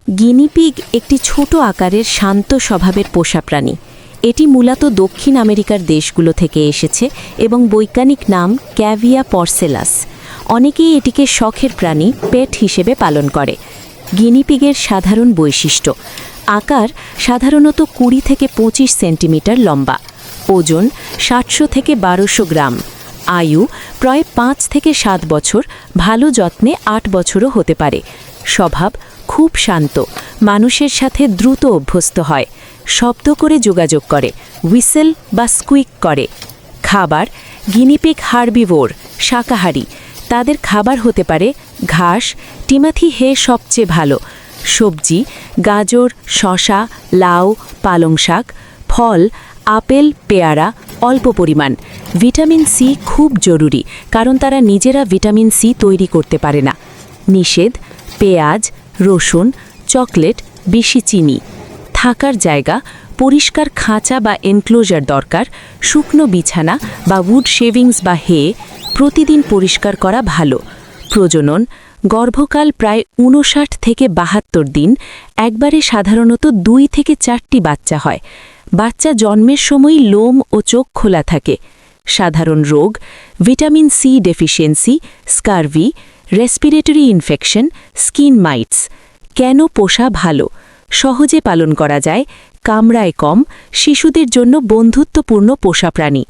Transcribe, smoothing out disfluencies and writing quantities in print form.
Guinea pig একটি ছোট আকারের শান্ত স্বভাবের পোষা প্রাণী। এটি মূলত দক্ষিণ আমেরিকার দেশগুলো থেকে এসেছে এবং বৈজ্ঞানিক নাম ক্যাভিয়া পরসেলাস। অনেকেই এটিকে শখের প্রাণী পেট হিসেবে পালন করে। গিনিপিগের সাধারণ বৈশিষ্ট্য: আকার সাধারণত 20 থেকে 25 সেন্টিমিটার লম্বা, ওজন 700 থেকে 1200 গ্রাম, আয়ু প্রায় 5 থেকে 7 বছর, ভালো যত্নে 8 বছরও হতে পারে। স্বভাব খুব শান্ত, মানুষের সাথে দ্রুত অভ্যস্ত হয়, শব্দ করে যোগাযোগ করে, হুইসেল বা স্কুইক করে। খাবার: গিনিপিগ হার্বিভোর, শাকাহারী। তাদের খাবার হতে পারে ঘাস, টিমাথি হে সবচেয়ে ভালো, সবজি, গাজর, শসা, লাউ, পালং শাক, ফল, আপেল, পেয়ারা অল্প পরিমাণ। ভিটামিন সি খুব জরুরি, কারণ তারা নিজেরা ভিটামিন সি তৈরি করতে পারে না। নিষেধ: পেঁয়াজ, রসুন, চকলেট, বেশি চিনি। থাকার জায়গা: পরিষ্কার খাঁচা বা এনক্লোজার দরকার, শুকনো বিছানা বা উড শেভিংস বা হে প্রতিদিন পরিষ্কার করা ভালো। প্রজনন: গর্ভকাল প্রায় 59 থেকে 72 দিন, একবারে সাধারণত 2 থেকে 4টি বাচ্চা হয়। বাচ্চা জন্মের সময় লোম ও চোখ খোলা থাকে। সাধারণ রোগ: vitamin C deficiency, scurvy, respiratory infection, skin mites. কেন পোষা ভালো? সহজে পালন করা যায়, কামড়ায় কম, শিশুদের জন্য বন্ধুত্বপূর্ণ পোষা প্রাণী।